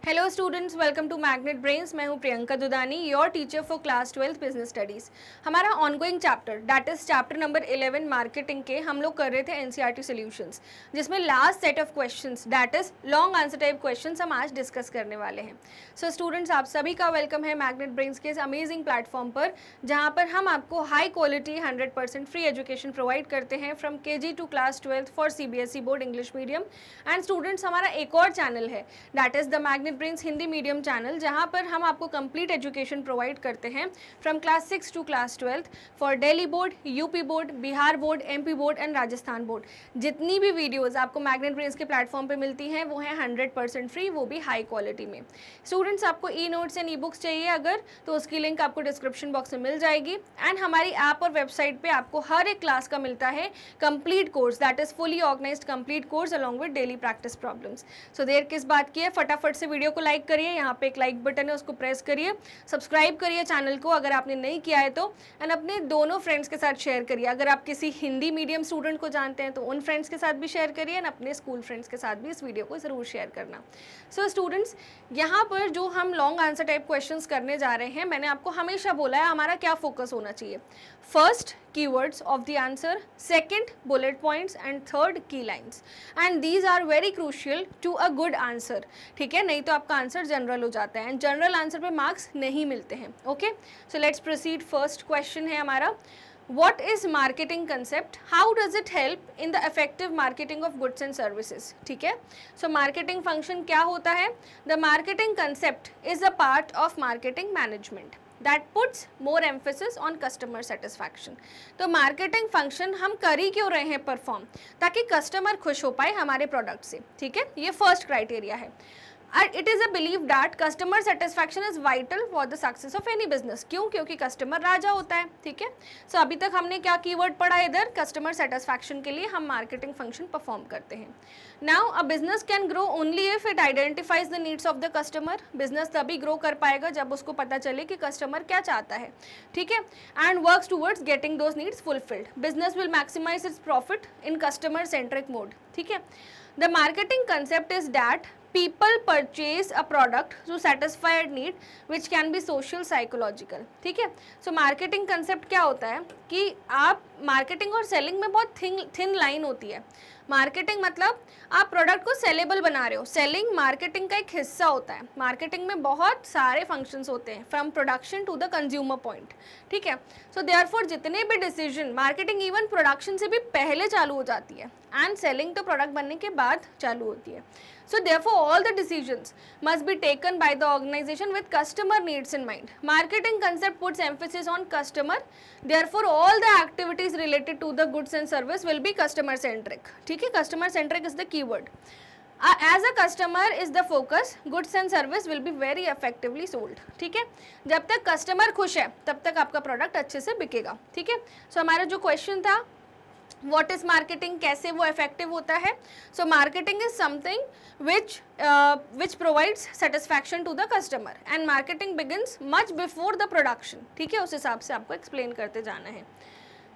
Hello students, welcome to Magnet Brains. मैं हूं Priyanka Dudani, your teacher for class 12 business studies. हमारा ongoing chapter that is chapter number 11 marketing के हम लोग कर रहे थे एनसीईआरटी सॉल्यूशंस, जिसमें last set of questions that is long answer type questions हम आज डिस्कस करने वाले हैं। सो स्टूडेंट्स, आप सभी का वेलकम है मैग्नेट ब्रेन्स के इस अमेजिंग प्लेटफॉर्म पर, जहाँ पर हम आपको high quality 100% free education provide करते हैं from KG to class 12 for CBSE board English medium. And students, हमारा एक और चैनल है that is the Magnet Brains Hindi medium channel, जहां पर हम आपको कंप्लीट एजुकेशन प्रोवाइड करते हैं from class 6 to class 12 for Delhi board, UP board, Bihar board, MP board and Rajasthan board. जितनी भी वीडियोस आपको मैग्नेट ब्रेन्स के प्लेटफॉर्म पे मिलती हैं वो हैं 100% फ्री, वो भी हाई क्वालिटी में। स्टूडेंट्स, आपको e notes and e books चाहिए अगर, तो उसकी लिंक आपको डिस्क्रिप्शन बॉक्स में मिल जाएगी। एंड हमारी ऐप और वेबसाइट पे आपको हर एक क्लास का मिलता है complete course that is fully organised complete course along with daily practice problems. So देर किस बात की है, फटाफट से वीडियो को लाइक करिए, यहाँ पे एक लाइक बटन है उसको प्रेस करिए, सब्सक्राइब करिए चैनल को अगर आपने नहीं किया है तो, एंड अपने दोनों फ्रेंड्स के साथ शेयर करिए। अगर आप किसी हिंदी मीडियम स्टूडेंट को जानते हैं तो उन फ्रेंड्स के साथ भी शेयर करिए, एंड अपने स्कूल फ्रेंड्स के साथ भी इस वीडियो को ज़रूर शेयर करना। सो स्टूडेंट्स, यहाँ पर जो हम लॉन्ग आंसर टाइप क्वेश्चंस करने जा रहे हैं, मैंने आपको हमेशा बोला है हमारा क्या फोकस होना चाहिए। First, keywords of the answer, second bullet points and third key lines, and these are very crucial to a good answer। ठीक है, नहीं तो आपका आंसर जनरल हो जाता है एंड जनरल आंसर पे मार्क्स नहीं मिलते हैं। Okay, so let's proceed. First question है हमारा, What is marketing concept? How does it help in the effective marketing of goods and services? ठीक है, so marketing function क्या होता है? The marketing concept is a part of marketing management that puts more emphasis on customer satisfaction। तो marketing function हम कर ही क्यों रहे हैं परफॉर्म, ताकि कस्टमर खुश हो पाए हमारे प्रोडक्ट से। ठीक है, ये फर्स्ट क्राइटेरिया है। And it is a belief that customer satisfaction is vital for the success of any business। क्यों? क्योंकि कस्टमर राजा होता है। ठीक है, सो अभी तक हमने क्या कीवर्ड पढ़ा इधर, कस्टमर सेटिस्फैक्शन के लिए हम मार्केटिंग फंक्शन परफॉर्म करते हैं। Now a business can grow only if it identifies the needs of the customer. Business तभी ग्रो कर पाएगा जब उसको पता चले कि कस्टमर क्या चाहता है। ठीक है, and works towards getting those needs fulfilled. Business will maximise its profit in customer centric mode. ठीक है, the marketing concept is that people purchase a product to satisfy a need which can be social psychological। ठीक है, so marketing concept क्या होता है कि आप marketing और सेलिंग में बहुत थिन लाइन होती है। मार्केटिंग मतलब आप प्रोडक्ट को सेलेबल बना रहे हो, सेलिंग मार्केटिंग का एक हिस्सा होता है। मार्केटिंग में बहुत सारे फंक्शंस होते हैं from production to the consumer point. ठीक है, सो देयरफॉर जितने भी डिसीजन, मार्केटिंग इवन प्रोडक्शन से भी पहले चालू हो जाती है एंड सेलिंग तो प्रोडक्ट बनने के बाद चालू होती है। So therefore all the decisions must be taken by the organization with customer needs in mind। Marketing concept puts emphasis on customer, therefore all the activities related to the goods and service will be customer centric। ठीक है, customer centric is the keyword। As a customer is the focus, goods and service will be very effectively sold। ठीक है, जब तक customer खुश है तब तक आपका प्रोडक्ट अच्छे से बिकेगा। ठीक है, सो हमारा जो क्वेश्चन था वॉट इज मार्केटिंग, कैसे वो इफेक्टिव होता है। So marketing is something which provides satisfaction to the customer and marketing begins much before the production. ठीक है, उस हिसाब से आपको एक्सप्लेन करते जाना है।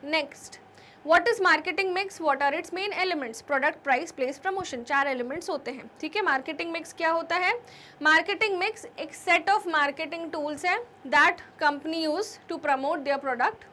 Next, what is marketing mix, what are its main elements, product, price, place, promotion. 4 elements होते हैं। ठीक है, मार्केटिंग मिक्स क्या होता है? मार्केटिंग मिक्स एक सेट ऑफ मार्केटिंग टूल्स है that company use to promote their product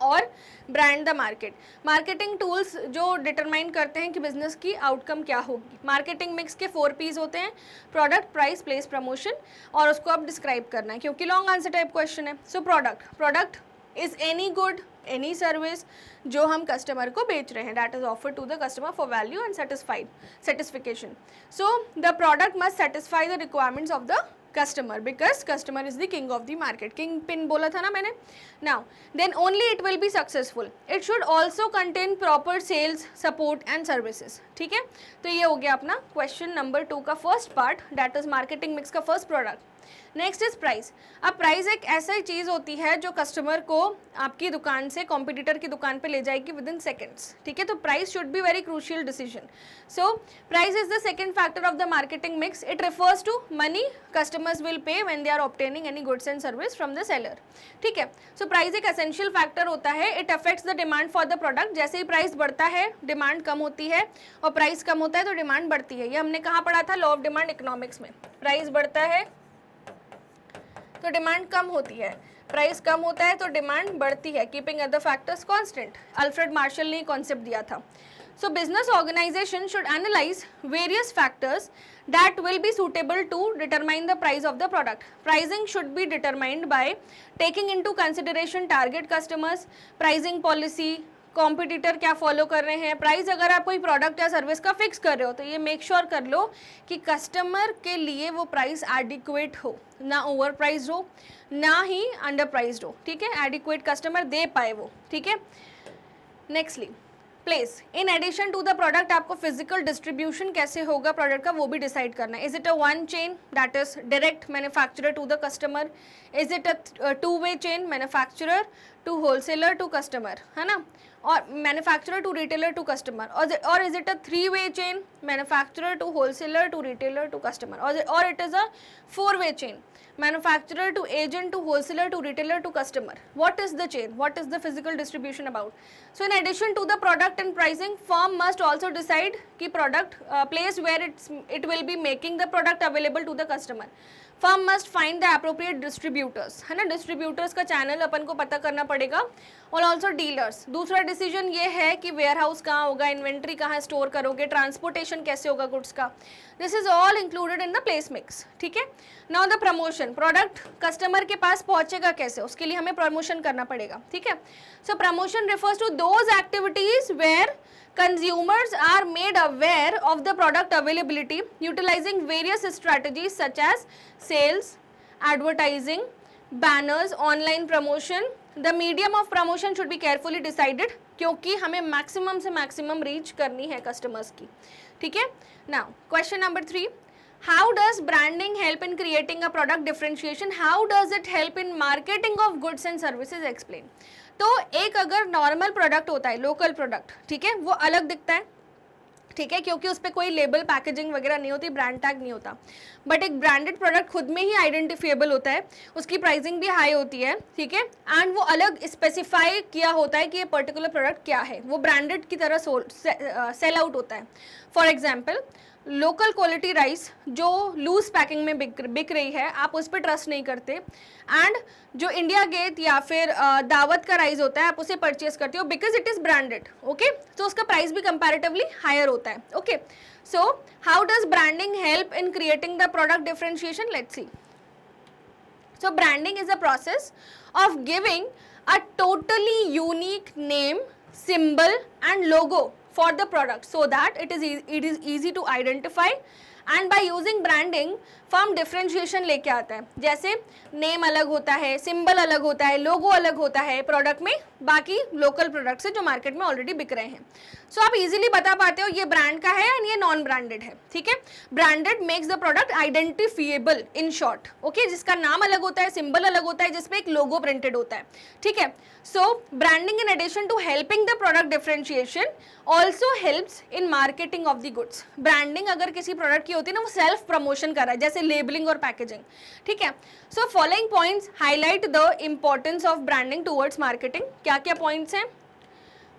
और brand the market. Marketing tools जो डिटरमाइन करते हैं कि बिजनेस की आउटकम क्या होगी। मार्केटिंग मिक्स के 4 P's होते हैं, प्रोडक्ट, प्राइस, प्लेस, प्रमोशन, और उसको आप डिस्क्राइब करना है क्योंकि लॉन्ग आंसर टाइप क्वेश्चन है। So product is any good, any service जो हम कस्टमर को बेच रहे हैं, that is offer to the customer for value and satisfaction. So the product must satisfy the requirements of the customer because customer is the king of the market। king pin बोला था ना मैंने। now then only it will be successful। it should also contain proper sales support and services। ठीक है, तो ये हो गया अपना क्वेश्चन नंबर 2 का first part, that is marketing mix का first product. Next is price. अब प्राइस एक ऐसी चीज़ होती है जो कस्टमर को आपकी दुकान से कॉम्पिटिटर की दुकान पे ले जाएगी विद इन सेकेंड्स, ठीक है। तो price should be very crucial decision. So price is the second factor of the marketing mix. It refers to money customers will pay when they are obtaining any goods and service from the seller, ठीक है। So price एक essential factor होता है। It affects the demand for the product. जैसे ही price बढ़ता है demand कम होती है, और प्राइस कम होता है तो डिमांड बढ़ती है। ये हमने कहाँ पढ़ा था? लॉ ऑफ डिमांड इकोनॉमिक्स में। प्राइस बढ़ता है तो डिमांड कम होती है, प्राइस कम होता है तो डिमांड बढ़ती है, keeping other factors constant. Alfred Marshall ने कॉन्सेप्ट दिया था। So business organisation should analyse various factors that will be suitable to determine the price of the product. Pricing should be determined by taking into consideration target customers, pricing policy, competitor क्या follow कर रहे हैं। Price अगर आप कोई product या service का fix कर रहे हो तो ये मेक श्योर कर लो कि कस्टमर के लिए वो प्राइस एडिक्वेट हो, ना ओवर प्राइस्ड हो ना ही अंडर प्राइस्ड हो, ठीक है। एडिक्वेट कस्टमर दे पाए वो, ठीक है। Nextly place. In addition to the product आपको फिजिकल डिस्ट्रीब्यूशन कैसे होगा प्रोडक्ट का वो भी डिसाइड करना है। Is it a one chain that is direct manufacturer to the customer? Is it a two way chain manufacturer to wholesaler to customer, है ना, और manufacturer to retailer to customer? और is it a three way chain manufacturer to wholesaler to retailer to customer? और it is a four way chain manufacturer to agent to wholesaler to retailer to customer? What is the chain? What is the physical distribution about? So in addition to the product and pricing, firm must also decide ki product place where it will be making the product available to the customer. Firm must find the appropriate distributors, है ना। Distributors का channel अपन को पता करना पड़ेगा, और also dealers. दूसरा decision ये है कि वेयर हाउस कहाँ होगा, इन्वेंट्री कहाँ स्टोर करोगे, ट्रांसपोर्टेशन कैसे होगा गुड्स का। This is all included in the place mix, ठीक है। Now the promotion. Product customer के पास पहुंचेगा कैसे, उसके लिए हमें प्रमोशन करना पड़ेगा, ठीक है। So promotion refers to those activities where consumers are made aware of the product availability utilizing various strategies such as sales, advertising, banners, online promotion. The medium of promotion should be carefully decided क्योंकि हमें maximum से maximum reach करनी है customers की, ठीक है। Now question number 3, how does branding help in creating a product differentiation? How does it help in marketing of goods and services? Explain. तो एक अगर नॉर्मल प्रोडक्ट होता है, लोकल प्रोडक्ट, ठीक है, वो अलग दिखता है, ठीक है, क्योंकि उस पर कोई लेबल पैकेजिंग वगैरह नहीं होती, ब्रांड टैग नहीं होता। बट एक ब्रांडेड प्रोडक्ट खुद में ही आइडेंटिफिएबल होता है, उसकी प्राइसिंग भी हाई होती है, ठीक है, एंड वो अलग स्पेसिफाई किया होता है कि ये पर्टिकुलर प्रोडक्ट क्या है, वो ब्रांडेड की तरह सेल आउट होता है। For example local quality rice जो लूज पैकिंग में बिक रही है, आप उस पर ट्रस्ट नहीं करते, एंड जो इंडिया गेट या फिर दावत का राइस होता है आप उसे परचेज करते हो because it is branded, okay. तो उसका प्राइस भी कंपैरेटिवली हायर होता है, okay. So how does branding help in creating the product differentiation? Let's see. So branding is a process of giving a totally unique name, symbol and logo for the product so that it is easy to identify, and by using branding firm differentiation लेके आता है। जैसे name अलग होता है, symbol अलग होता है, लोगो अलग होता है प्रोडक्ट में बाकी लोकल प्रोडक्ट से जो मार्केट में ऑलरेडी बिक रहे हैं। सो आप इजीली बता पाते हो ये ब्रांड का है एंड ये नॉन ब्रांडेड है, ठीक है। Branded makes the product identifiable in short, okay, जिसका नाम अलग होता है, सिंबल अलग होता है, जिसपे एक लोगो प्रिंटेड होता है, ठीक है। So branding in addition to helping the product differentiation also helps in marketing of the goods. Branding अगर किसी प्रोडक्ट की होती है ना, वो सेल्फ प्रमोशन कर रहा है, जैसे लेबलिंग और पैकेजिंग, ठीक है। So following points highlight the importance of branding towards marketing. क्या क्या पॉइंट्स हैं?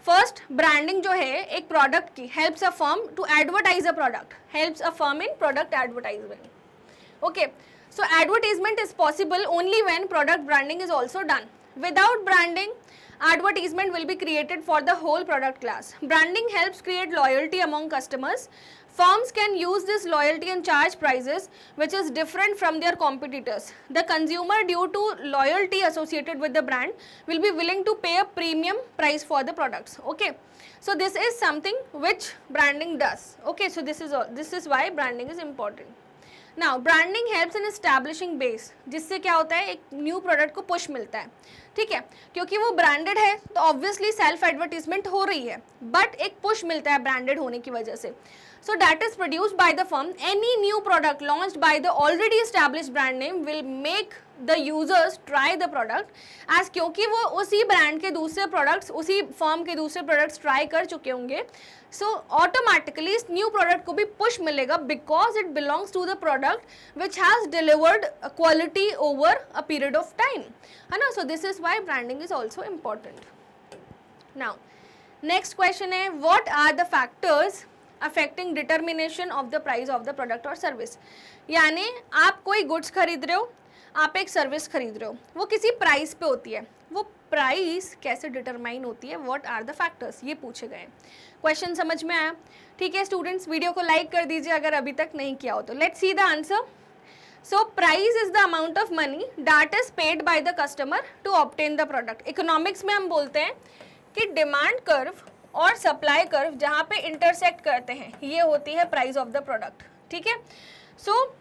फर्स्ट, ब्रांडिंग जो है एक प्रोडक्ट की helps a firm to advertise a product, helps a firm in product advertisement, okay. So advertisement is possible only when product branding is also done. Without branding, advertisement will be created for the whole product class. Branding helps create loyalty among customers. Firms can use this loyalty and charge prices which is different from their competitors. The consumer, due to loyalty associated with the brand, will be willing to pay a premium price for the products, okay. So this is something which branding does, okay. So this is why branding is important. Now branding helps in establishing base, जिससे क्या होता है एक new product को push मिलता है, ठीक है, क्योंकि वो ब्रांडेड है तो ऑब्वियसली सेल्फ एडवर्टीजमेंट हो रही है, बट एक पुश मिलता है ब्रांडेड होने की वजह से। so that is produced by the firm, any new product launched by the already established brand name will make the users try the product as, क्योंकि वो उसी ब्रांड के दूसरे प्रोडक्ट्स, उसी फर्म के दूसरे प्रोडक्ट्स ट्राई कर चुके होंगे, सो ऑटोमेटिकली इस न्यू प्रोडक्ट को भी पुश मिलेगा because it belongs to the product which has delivered quality over a period of time, है ना. So this is why branding is also important. Now next question है, what are the factors affecting determination of the price of the product और service. यानी आप कोई goods खरीद रहे हो, आप एक सर्विस खरीद रहे हो, वो किसी प्राइस पे होती है, वो प्राइस कैसे डिटरमाइन होती है, व्हाट आर द फैक्टर्स, ये पूछे गए. क्वेश्चन समझ में आया? ठीक है स्टूडेंट्स, वीडियो को लाइक कर दीजिए अगर अभी तक नहीं किया हो तो. Let's see the answer. So price is the amount of money that is paid by the customer to obtain the product. Economics में हम बोलते हैं कि डिमांड कर्व और सप्लाई कर्व जहाँ पे इंटरसेक्ट करते हैं, ये होती है प्राइस ऑफ द प्रोडक्ट. ठीक है, सो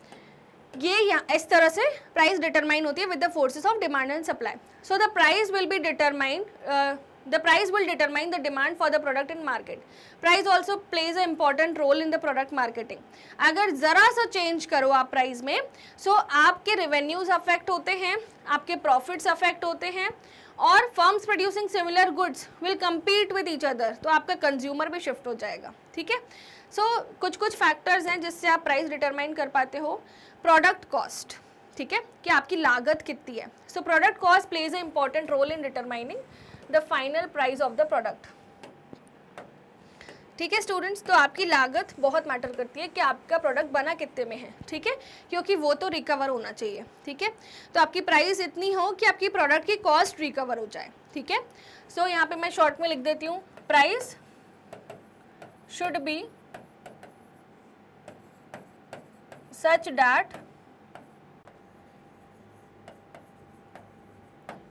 ये यहाँ इस तरह से प्राइस डिटरमाइन होती है with the forces of demand and supply. So the price will be determine, the price will determine the demand for the product in market. Price also plays an important role in the product marketing. अगर ज़रा सा change करो आप price में, सो आपके revenues affect होते हैं, आपके प्रॉफिट्स अफेक्ट होते हैं, और firms producing similar goods will compete with each other, तो आपका कंज्यूमर भी शिफ्ट हो जाएगा. ठीक है, सो कुछ फैक्टर्स हैं जिससे आप प्राइस डिटरमाइन कर पाते हो. प्रोडक्ट कॉस्ट, ठीक है, कि आपकी लागत कितनी है. So product cost plays a important role in determining the final price of the product. ठीक है स्टूडेंट्स, तो आपकी लागत बहुत मैटर करती है कि आपका प्रोडक्ट बना कितने में है. ठीक है, क्योंकि वो तो रिकवर होना चाहिए. ठीक है, तो आपकी प्राइस इतनी हो कि आपकी प्रोडक्ट की कॉस्ट रिकवर हो जाए. ठीक है, सो यहाँ पे मैं शॉर्ट में लिख देती हूँ, price should B such that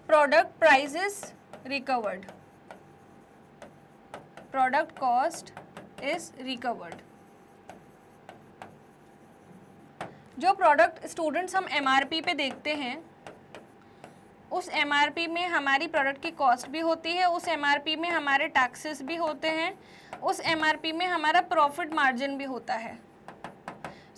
product price is recovered, product cost is recovered. जो प्रोडक्ट स्टूडेंट्स हम MRP पे देखते हैं, उस MRP में हमारी प्रोडक्ट की कॉस्ट भी होती है, उस MRP में हमारे टैक्सेस भी होते हैं, उस MRP में हमारा प्रॉफिट मार्जिन भी होता है.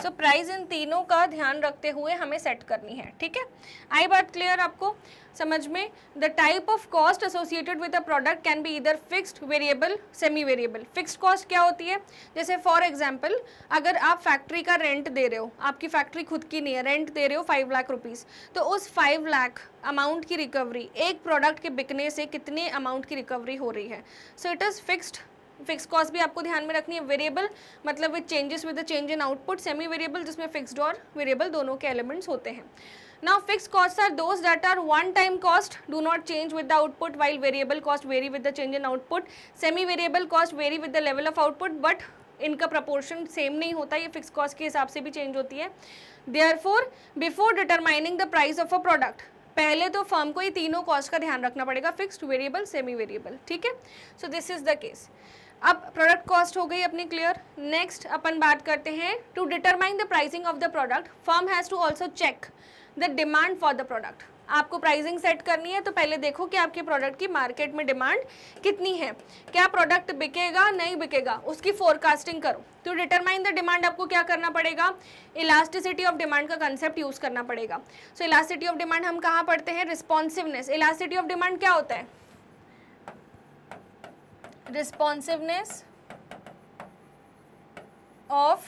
सो प्राइस इन तीनों का ध्यान रखते हुए हमें सेट करनी है. ठीक है, आई बात क्लियर आपको समझ में? The type of cost associated with a product can be either fixed, variable, semi variable. Fixed cost क्या होती है? जैसे फॉर एग्जांपल, अगर आप फैक्ट्री का रेंट दे रहे हो, आपकी फैक्ट्री खुद की नहीं है, रेंट दे रहे हो 5 लाख रुपीज़, तो उस 5 लाख अमाउंट की रिकवरी, एक प्रोडक्ट के बिकने से कितने अमाउंट की रिकवरी हो रही है. So it is fixed. Fix cost भी आपको ध्यान में रखनी है. वेरिएबल मतलब with changes with the change in output. Semi variable जिसमें फिक्स्ड और वेरिएबल दोनों के एलिमेंट्स होते हैं. Now fixed cost are those that are one time cost, do not change with the output, while variable cost vary with the change in output. Semi variable cost vary with the level of output, but इनका proportion same नहीं होता, ये fix cost के हिसाब से भी change होती है. Therefore before determining the price of a product, पहले तो फर्म को ये तीनों कॉस्ट का ध्यान रखना पड़ेगा, फिक्स्ड, वेरिएबल, सेमी वेरिएबल. ठीक है, so this is the case. अब प्रोडक्ट कॉस्ट हो गई अपनी क्लियर. नेक्स्ट अपन बात करते हैं, to determine the pricing of the product, firm has to also check the demand for the product. आपको प्राइसिंग सेट करनी है तो पहले देखो कि आपके प्रोडक्ट की मार्केट में डिमांड कितनी है, क्या प्रोडक्ट बिकेगा नहीं बिकेगा, उसकी फोरकास्टिंग करो. टू डिटरमाइन द डिमांड आपको क्या करना पड़ेगा? इलास्टिसिटी ऑफ डिमांड का कंसेप्ट यूज़ करना पड़ेगा. सो इलास्टिसिटी ऑफ डिमांड हम कहाँ पढ़ते हैं? रिस्पॉन्सिवनेस. इलास्टिसिटी ऑफ डिमांड क्या होता है? Responsiveness of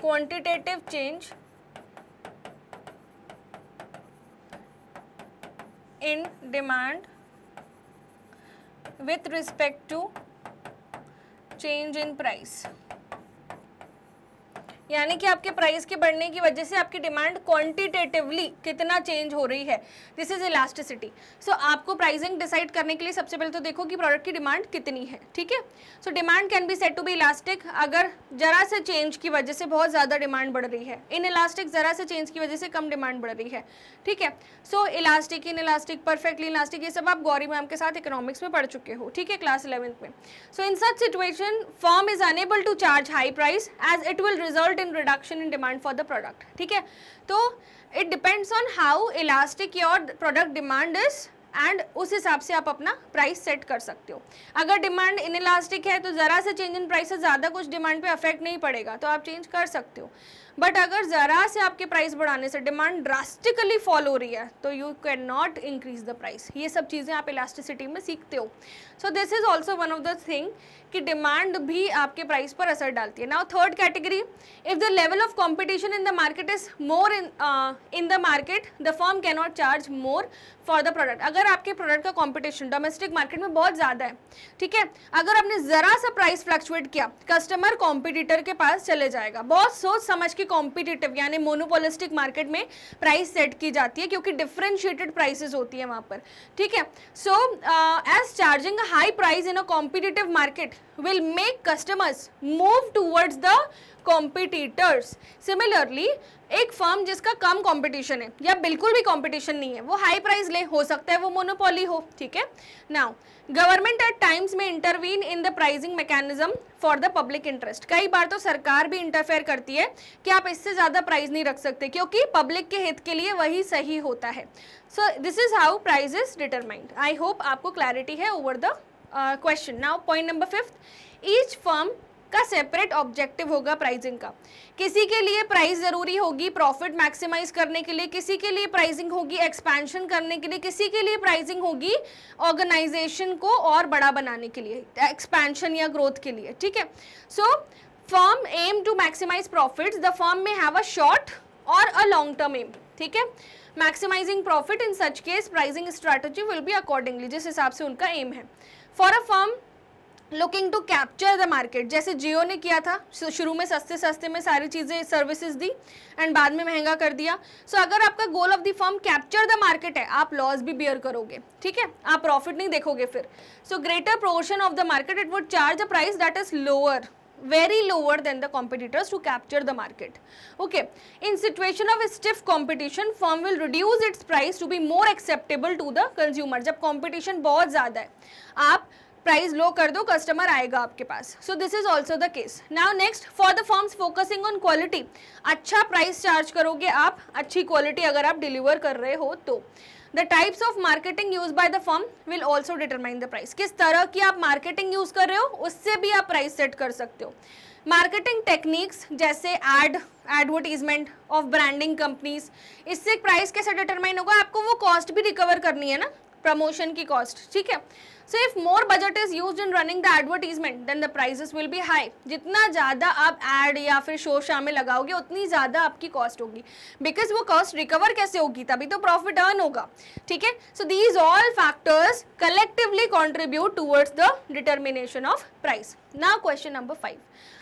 quantitative change in demand with respect to change in price. यानी कि आपके प्राइस के बढ़ने की वजह से आपकी डिमांड क्वांटिटेटिवली कितना चेंज हो रही है, दिस इज इलास्टिसिटी. सो आपको प्राइसिंग डिसाइड करने के लिए सबसे पहले तो देखो कि प्रोडक्ट की डिमांड कितनी है. ठीक है, so demand can be said to be elastic अगर जरा से चेंज की वजह से बहुत ज़्यादा डिमांड बढ़ रही है, इन इलास्टिक जरा से चेंज की वजह से कम डिमांड बढ़ रही है. ठीक है, so elastic, in elastic, perfectly elastic, ये सब आप गौरी मैम के साथ इकोनॉमिक्स में पढ़ चुके हो. ठीक है, क्लास 11th में. So in such situation firm is unable to charge high price as it will result in reduction in demand for the product. ठीक है, तो it depends on how elastic your product demand is and उस हिसाब से आप अपना price set कर सकते हो। अगर डिमांड इनइलास्टिक है तो ज़रा से चेंज इन प्राइस से ज़्यादा कुछ डिमांड पे अफेक्ट नहीं पड़ेगा, तो आप चेंज कर सकते हो। बट अगर ज़रा से आपके प्राइस बढ़ाने से डिमांड ड्रास्टिकली फॉल हो रही है तो you can not increase the price. ये सब चीज़ें आप इलास्टिसिटी में सीखते हो। सो this is also one of the thing कि डिमांड भी आपके प्राइस पर असर डालती है। Now third category, if the level of competition in the market is more in the market the firm can not charge more for the product. अगर आपके product का कॉम्पिटिशन डोमेस्टिक मार्केट में बहुत ज़्यादा है, ठीक है, अगर आपने ज़रा सा प्राइस फ्लक्चुएट किया, कस्टमर कॉम्पिटिटर के पास चले जाएगा। बहुत सोच समझ के कॉम्पिटिटिव यानी मोनोपोलिस्टिक मार्केट में प्राइस सेट की जाती है क्योंकि डिफरेंशिएटेड प्राइसेस होती है वहाँ पर, ठीक है। So as charging a high price in a competitive market will make customers move towards the competitors. Similarly, एक फर्म जिसका कम कंपटीशन है या बिल्कुल भी कंपटीशन नहीं है, वो हाई प्राइस ले, हो सकता है वो मोनोपोली हो, ठीक है। नाउ गवर्नमेंट एट टाइम्स में intervene in the pricing mechanism for the public interest. कई बार तो सरकार भी इंटरफेयर करती है कि आप इससे ज़्यादा प्राइस नहीं रख सकते क्योंकि पब्लिक के हित के लिए वही सही होता है। So this is how price is determined. I hope आपको क्लैरिटी है over the question. Now point number 5, each firm का सेपरेट ऑब्जेक्टिव होगा प्राइसिंग का। किसी के लिए प्राइस ज़रूरी होगी प्रॉफिट मैक्सिमाइज करने के लिए, किसी के लिए प्राइसिंग होगी एक्सपेंशन करने के लिए, किसी के लिए प्राइसिंग होगी ऑर्गेनाइजेशन को और बड़ा बनाने के लिए, एक्सपेंशन या ग्रोथ के लिए, ठीक है। So firm aim to maximise profits, the firm may have a short और अ लॉन्ग टर्म एम, ठीक है। Maximising profit in such case pricing strategy will be accordingly, जिस हिसाब से उनका एम है। For a firm looking to capture the market, जैसे जियो ने किया था, शुरू में सस्ते सस्ते में सारी चीज़ें सर्विसेज दी एंड बाद में महंगा कर दिया। सो अगर आपका goal of the firm capture the market है, आप लॉस भी बियर करोगे, ठीक है, आप प्रॉफिट नहीं देखोगे फिर। So greater portion of the market it would charge a price that is lower, very lower than the competitors to capture the market. Okay, in situation of stiff competition firm will reduce its price to be more acceptable to the consumer. जब competition बहुत ज़्यादा है, आप price लो कर दो, customer आएगा आपके पास। So this is also the case. Now next, for the firms focusing on quality, अच्छा प्राइस चार्ज करोगे आप, अच्छी क्वालिटी अगर आप डिलीवर कर रहे हो तो। The types of marketing use by the firm will also determine the price. किस तरह की आप मार्केटिंग यूज कर रहे हो उससे भी आप प्राइस सेट कर सकते हो। मार्केटिंग टेक्निक्स जैसे एडवर्टीजमेंट ऑफ ब्रांडिंग कंपनीज, इससे प्राइस कैसे डिटरमाइन होगा, आपको वो कॉस्ट भी रिकवर करनी है ना, प्रमोशन की कॉस्ट, ठीक है। So if more budget is used in running the advertisement then the prices will be high. जितना ज़्यादा आप एड या फिर शो शामिल लगाओगे उतनी ज़्यादा आपकी कॉस्ट होगी, बिकॉज वो कॉस्ट रिकवर कैसे होगी, तभी तो प्रॉफिट अर्न होगा, ठीक है। So these all factors collectively contribute towards the determination of price. Now question number 5,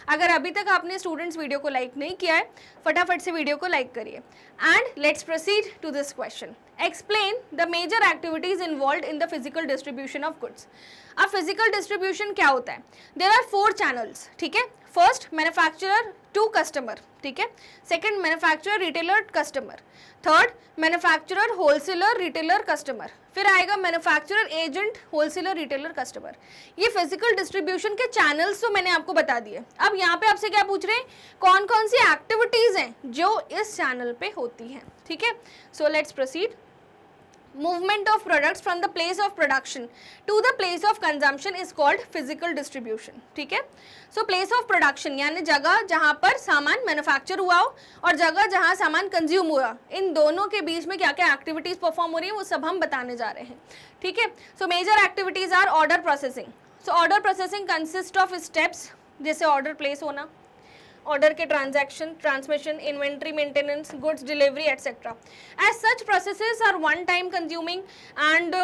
अगर अभी तक आपने स्टूडेंट्स वीडियो को लाइक नहीं किया है, फटाफट से वीडियो को लाइक करिए and let's proceed to this question. Explain the major activities involve in the physical distribution of goods. अब फिजिकल डिस्ट्रीब्यूशन क्या होता है, देयर आर 4 चैनल्स, ठीक है। फर्स्ट मैन्युफैक्चरर टू कस्टमर, ठीक है। Second manufacturer retailer customer, third manufacturer wholesaler retailer customer, फिर आएगा manufacturer agent wholesaler retailer customer. ये फिजिकल डिस्ट्रीब्यूशन के चैनल्स तो मैंने आपको बता दिए। अब यहाँ पे आपसे क्या पूछ रहे हैं, कौन कौन सी एक्टिविटीज हैं जो इस चैनल पे होती हैं, ठीक है। So let's proceed. Movement of products from the place of production to the place of consumption is called physical distribution, ठीक है। So place of production यानी जगह जहाँ पर सामान मैन्युफैक्चर हुआ हो और जगह जहाँ सामान कंज्यूम हुआ, इन दोनों के बीच में क्या क्या एक्टिविटीज परफॉर्म हो रही है वो सब हम बताने जा रहे हैं, ठीक है। So major activities are order processing. So order processing consist of steps, जैसे ऑर्डर प्लेस होना, ऑर्डर के transaction, transmission, inventory maintenance, goods delivery etcetera. As such processes are one time consuming and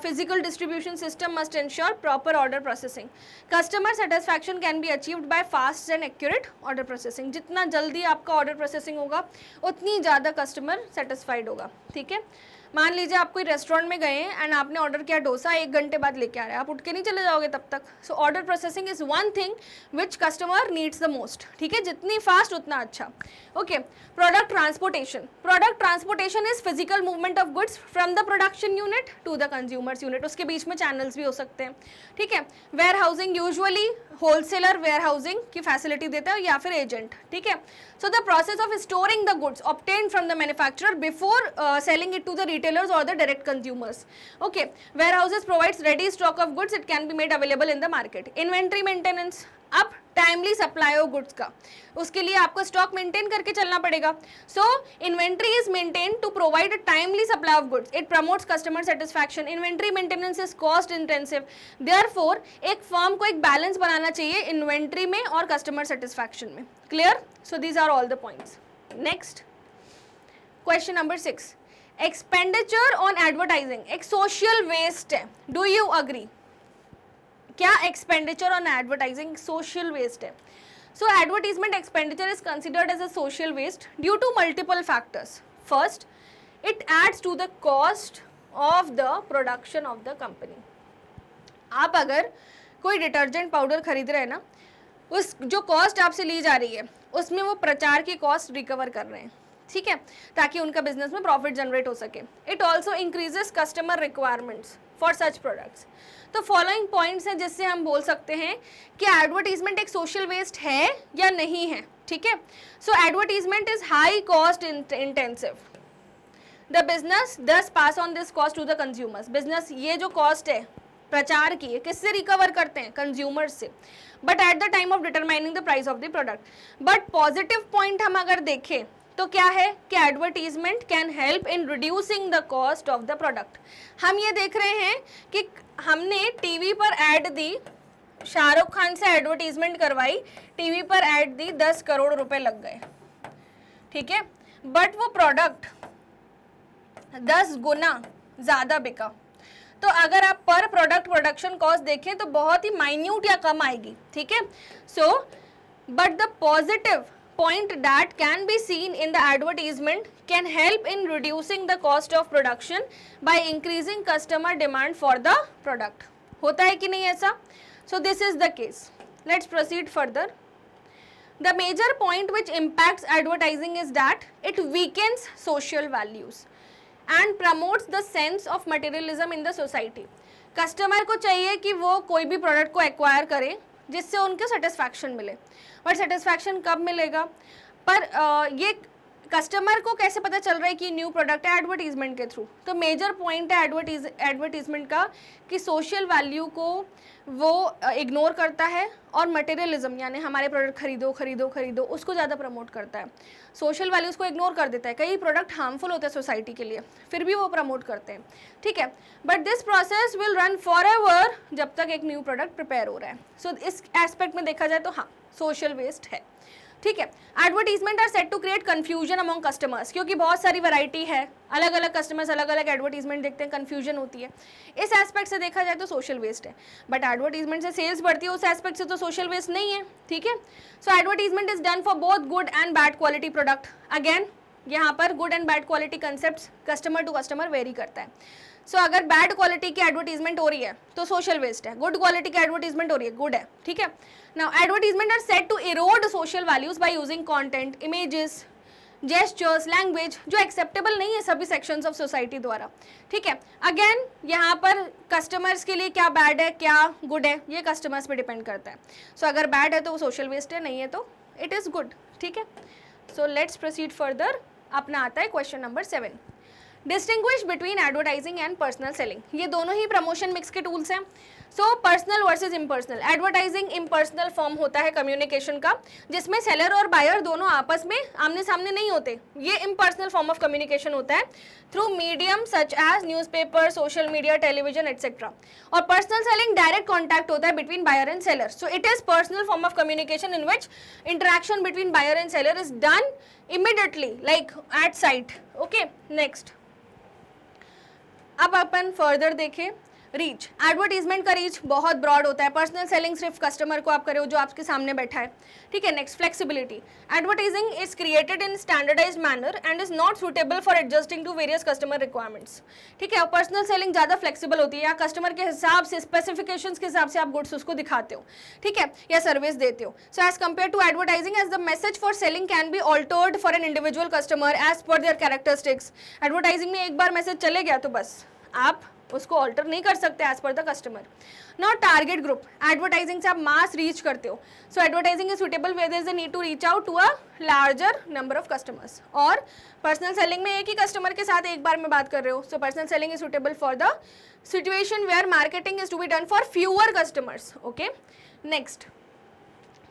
physical distribution system must ensure proper order processing. Customer satisfaction can be achieved by fast and accurate order processing. जितना जल्दी आपका order processing होगा उतनी ज़्यादा customer satisfied होगा, ठीक है। मान लीजिए आप कोई रेस्टोरेंट में गए हैं एंड आपने ऑर्डर किया डोसा, 1 घंटे बाद लेके आ रहे हैं, आप उठ के नहीं चले जाओगे तब तक। So order processing is one thing which customer needs the most, ठीक है। जितनी फास्ट उतना अच्छा, okay. Product transportation, product transportation is physical movement of goods from the production unit to the consumers unit, उसके बीच में चैनल्स भी हो सकते हैं, ठीक है। Warehousing, usually wholesaler warehousing की फैसिलिटी देता है या फिर एजेंट, ठीक है। So the process of storing the goods obtained from the manufacturer before selling it to the retailers or the direct consumers. Okay, warehouses provides ready stock of goods, it can be made available in the market. Inventory maintenance, अब timely supply of goods का, उसके लिए आपको stock maintain करके चलना पड़ेगा. So inventory is maintain to provide a timely supply of goods. It promotes customer satisfaction. Inventory maintenance is cost intensive. Therefore एक फर्म को एक बैलेंस बनाना चाहिए इन्वेंट्री में और कस्टमर सेटिस्फैक्शन में. Clear? So these are all the points. Next question number 6. Expenditure on advertising एक सोशल वेस्ट है. Do you agree? क्या expenditure on advertising social waste है? So advertisement expenditure is considered as a social waste due to multiple factors. First, it adds to the cost of the production of the company. आप अगर कोई detergent powder खरीद रहे हैं ना, उस जो कॉस्ट आपसे ली जा रही है उसमें वो प्रचार की कॉस्ट रिकवर कर रहे हैं, ठीक है, ताकि उनका बिजनेस में प्रॉफिट जनरेट हो सके. It also increases customer requirements for such products. तो फॉलोइंग पॉइंट्स हैं जिससे हम बोल सकते हैं कि एडवर्टीजमेंट एक सोशल वेस्ट है या नहीं है. ठीक है, so advertisement is high cost intensive. The business thus pass on this cost to the consumers. Business ये जो कॉस्ट है प्रचार की है किससे रिकवर करते हैं? कंज्यूमर्स से. But at the time of determining the price of the product. But positive point हम अगर देखें तो क्या है कि advertisement can help in reducing the cost of the product. हम ये देख रहे हैं कि हमने टीवी पर ऐड दी, शाहरुख खान से एडवर्टीजमेंट करवाई, टीवी पर ऐड दी, 10 करोड़ रुपए लग गए, ठीक है, बट वो प्रोडक्ट 10 गुना ज़्यादा बिका. तो अगर आप पर प्रोडक्ट प्रोडक्शन कॉस्ट देखें तो बहुत ही माइन्यूट या कम आएगी, ठीक है. So but the positive point that can be seen in the advertisement can help in reducing the cost of production by increasing customer demand for the product. होता है कि नहीं ऐसा? So this is the case. Let's proceed further. The major point which impacts advertising is that it weakens social values and promotes the sense of materialism in the society. Customer को चाहिए कि वो कोई भी प्रोडक्ट को acquire करे जिससे उनको सेटिस्फैक्शन मिले. और सेटिस्फैक्शन कब मिलेगा? पर ये कस्टमर को कैसे पता चल रहा है कि न्यू प्रोडक्ट है? एडवर्टीजमेंट के थ्रू. तो मेजर पॉइंट है एडवर्टीजमेंट का कि सोशल वैल्यू को वो इग्नोर करता है और मटेरियलिज्म यानी हमारे प्रोडक्ट खरीदो खरीदो खरीदो उसको ज़्यादा प्रमोट करता है. सोशल वैल्यूज़ को इग्नोर कर देता है. कई प्रोडक्ट हार्मफुल होते हैं सोसाइटी के लिए, फिर भी वो प्रमोट करते हैं, ठीक है. But this process will run for ever जब तक एक न्यू प्रोडक्ट प्रिपेयर हो रहा है. सो इस एस्पेक्ट में देखा जाए तो हाँ, सोशल वेस्ट है, ठीक है. Advertisement are set to create confusion among customers, क्योंकि बहुत सारी वैरायटी है, अलग अलग कस्टमर्स अलग अलग एडवर्टीजमेंट देखते हैं, कंफ्यूजन होती है. इस एस्पेक्ट से देखा जाए तो सोशल वेस्ट है. बट एडवर्टीजमेंट से सेल्स बढ़ती है, उस एस्पेक्ट से तो सोशल वेस्ट नहीं है, ठीक है. So advertisement is done for both good and bad quality product. Again यहाँ पर good and bad quality concept customer to customer vary करता है. सो अगर बैड क्वालिटी की एडवर्टीजमेंट हो रही है तो सोशल वेस्ट है, गुड क्वालिटी की एडवर्टीजमेंट हो रही है गुड है, ठीक है. Now advertisement are set to erode social values by using content, images, gestures, language जो एक्सेप्टेबल नहीं है सभी सेक्शंस ऑफ सोसाइटी द्वारा, ठीक है. अगेन यहाँ पर कस्टमर्स के लिए क्या बैड है क्या गुड है ये कस्टमर्स पे डिपेंड करता है. सो अगर बैड है तो वो सोशल वेस्ट है, नहीं है तो इट इज़ गुड, ठीक है. So let's proceed further. अपना आता है question number 7. Distinguish between advertising and personal selling. ये दोनों ही प्रमोशन मिक्स के टूल्स हैं. So personal versus impersonal. Advertising impersonal form होता है कम्युनिकेशन का, जिसमें सेलर और बायर दोनों आपस में आमने सामने नहीं होते. ये इम्पर्सनल फॉर्म ऑफ कम्युनिकेशन होता है through medium such as newspaper, social media, television etcetera. और पर्सनल सेलिंग डायरेक्ट कॉन्टैक्ट होता है between buyer and seller. So it is personal form of communication in which interaction between buyer and seller is done immediately like at sight. Okay, next. अब अपन further देखें reach. Advertisement का reach बहुत broad होता है. Personal selling सिर्फ customer को आप करे हो जो आपके सामने बैठा है, ठीक है. Next, flexibility. Advertising is created in standardized manner and is not suitable for adjusting to various customer requirements, ठीक है. और पर्सनल सेलिंग ज़्यादा फ्लेक्सिबल होती है, या कस्टमर के हिसाब से स्पेसिफिकेशंस के हिसाब से आप गुड्स उसको दिखाते हो, ठीक है, या सर्विस देते हो. So as compare to advertising as the message for selling can be altered for an individual customer as per their characteristics. Advertising में एक बार मैसेज चले गया तो बस आप उसको ऑल्टर नहीं कर सकते एज पर the customer. Now target group, advertising से आप मास रीच करते हो, so advertising is suitable where there is a need to reach out to a larger number of customers. और पर्सनल सेलिंग में एक ही कस्टमर के साथ एक बार में बात कर रहे हो, so personal selling is suitable for the situation where marketing is to be done for fewer customers. Okay, next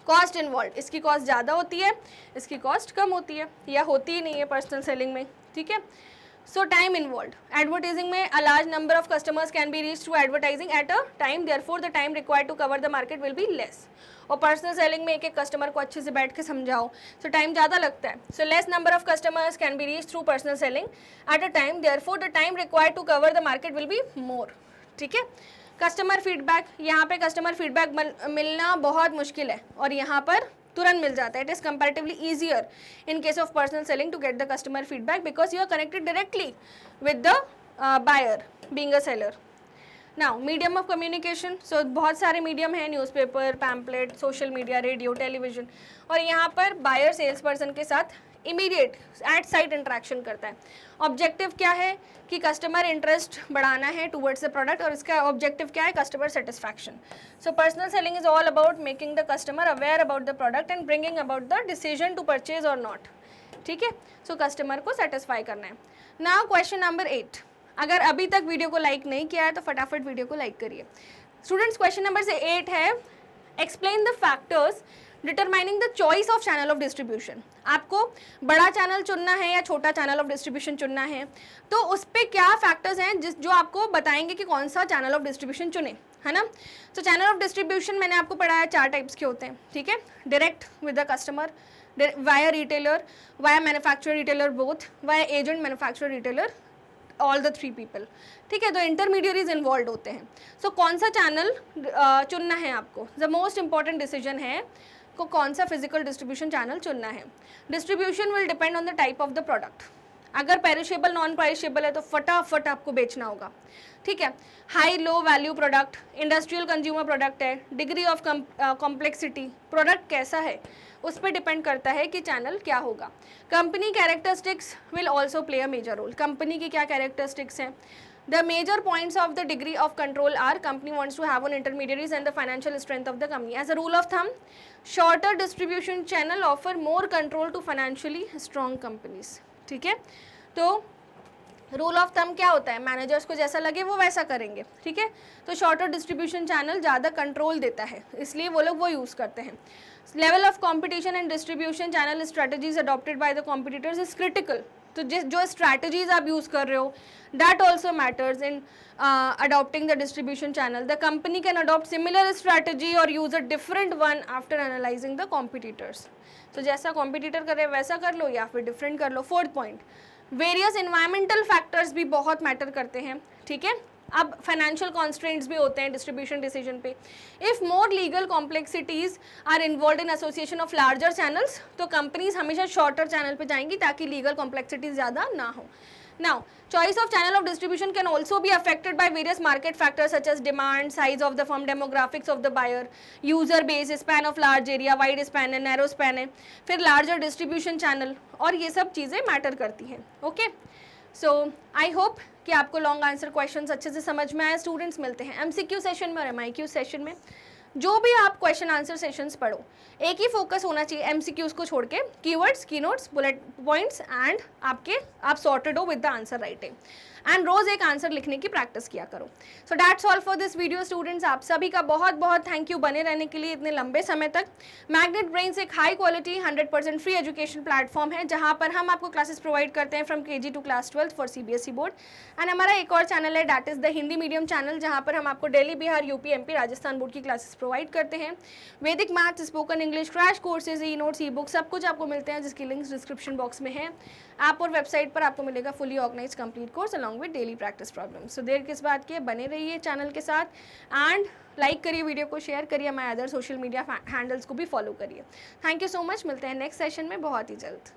cost involve, इसकी कॉस्ट ज़्यादा होती है, इसकी कॉस्ट कम होती है या होती ही नहीं है पर्सनल सेलिंग में, ठीक है। सो टाइम इन्वॉल्व, एडवर्टाइजिंग में a large number of customers can be reach through advertising at a time, therefore the time required to cover the market will be less. और पर्सनल सेलिंग में एक एक customer को अच्छे से बैठ के समझाओ, सो टाइम ज़्यादा लगता है। So less number of customers can be reach through personal selling at a time, therefore the time required to cover the market will be more, ठीक है। कस्टमर फीडबैक, यहाँ पे कस्टमर फीडबैक मिलना बहुत मुश्किल है और यहाँ पर तुरंत मिल जाता है। It is comparatively easier in case of personal selling to get the customer feedback because you are connected directly with the buyer being a seller. Now medium of communication, so बहुत सारे मीडियम हैं, newspaper, pamphlet, social media, radio, television, और यहाँ पर buyer sales person के साथ immediate eight site interaction करता है। ऑब्जेक्टिव क्या है कि कस्टमर इंटरेस्ट बढ़ाना है टूवर्ड्स द प्रोडक्ट, और इसका ऑब्जेक्टिव क्या है, customer satisfaction. So personal selling is all about making the customer aware about the product and bringing about the decision to purchase or not, ठीक है। सो कस्टमर को satisfy करना है। Now question number 8, अगर अभी तक वीडियो को like नहीं किया है तो फटाफट वीडियो को लाइक करिए। स्टूडेंट्स क्वेश्चन नंबर 8 है explain the factors determining the choice of channel of distribution. आपको बड़ा चैनल चुनना है या छोटा चैनल ऑफ डिस्ट्रीब्यूशन चुनना है, तो उस पर क्या फैक्टर्स हैं जो आपको बताएंगे कि कौन सा चैनल ऑफ डिस्ट्रीब्यूशन चुने, है ना। तो चैनल ऑफ डिस्ट्रीब्यूशन मैंने आपको पढ़ाया 4 टाइप्स के होते हैं, ठीक है। Direct with the customer, via retailer, via manufacturer retailer both, via agent manufacturer retailer, all the 3 people, ठीक है। तो इंटरमीडियरीज इन्वॉल्व होते हैं। सो कौन सा चैनल चुनना है आपको, द मोस्ट इंपॉर्टेंट डिसीजन है को कौन सा फिजिकल डिस्ट्रीब्यूशन चैनल चुनना है। Distribution will depend on the type of the product. अगर पेरिशेबल नॉन पेरिशेबल है तो फटाफट आपको बेचना होगा, ठीक है। High low value product, industrial consumer product है, डिग्री ऑफ कॉम्प्लेक्सिटी, प्रोडक्ट कैसा है उस पर डिपेंड करता है कि चैनल क्या होगा। Company characteristics will also play a major role, company की क्या कैरेक्टरिस्टिक्स हैं। The major points of the degree of control are company wants to have on intermediaries and the financial strength of the company. As a rule of thumb, shorter distribution channel offer more control to financially strong companies, ठीक है। तो rule of thumb क्या होता है, managers को जैसा लगे वो वैसा करेंगे, ठीक है। तो शॉर्टर डिस्ट्रीब्यूशन चैनल ज़्यादा कंट्रोल देता है, इसलिए वो लोग वो यूज़ करते हैं। Level of competition and distribution channel strategies adopted by the competitors is critical. तो जो स्ट्रैटेजीज आप यूज़ कर रहे हो that also matters in adopting the distribution channel. The company can adopt similar strategy और use a different one after analysing the competitors. तो जैसा competitor कर रहे वैसा कर लो या फिर डिफरेंट कर लो। 4th point, various environmental factors भी बहुत मैटर करते हैं, ठीक है। अब फाइनेंशियल कॉन्स्ट्रेंट्स भी होते हैं डिस्ट्रीब्यूशन डिसीजन पे। If more legal complexities are involve in association of larger channels, तो कंपनीज हमेशा शॉर्टर चैनल पे जाएंगी ताकि लीगल कॉम्प्लेक्सिटीज ज़्यादा ना हो। Now, choice of channel of distribution can also be affected by various market factors such as demand, size of the firm, demographics of the buyer, user base, span of large area, wide span है, narrow span है, फिर larger distribution channel, और ये सब चीज़ें matter करती हैं। Okay, so I hope कि आपको लॉन्ग आंसर क्वेश्चंस अच्छे से समझ में आए। स्टूडेंट्स मिलते हैं MCQ सेशन में और MIQ सेशन में। जो भी आप क्वेश्चन आंसर सेशंस पढ़ो, एक ही फोकस होना चाहिए MCQs को छोड़ के, keywords, keynotes, bullet points and आप सॉर्टेड हो with the answer writing, and रोज एक आंसर लिखने की प्रैक्टिस किया करो। So that's all for this video students. आप सभी का बहुत बहुत थैंक यू बने रहने के लिए इतने लंबे समय तक। मैग्नेट ब्रेन्स एक high quality 100% free education platform है जहाँ पर हम आपको क्लासेस प्रोवाइड करते हैं from KG to class 12 for CBSE बोर्ड। एंड हमारा एक और चैनल है that is the Hindi medium channel, जहाँ पर हम आपको Delhi, Bihar, UP, MP, Rajasthan board की क्लासेस प्रोवाइड करते हैं। Vedic maths, spoken English, crash courses, e notes, e book सब कुछ आपको मिलते हैं, जिसकी लिंक्स डिस्क्रिप्शन बॉक्स में है। ऐप और वेबसाइट पर आपको मिलेगा fully organise complete course along with daily practice problem. So देर किस बात की है, बने रहिए चैनल के साथ एंड लाइक करिए, वीडियो को शेयर करिए, हमारे अदर सोशल मीडिया हैंडल्स को भी फॉलो करिए। थैंक यू सो मच, मिलते हैं नेक्स्ट सेशन में बहुत ही जल्द।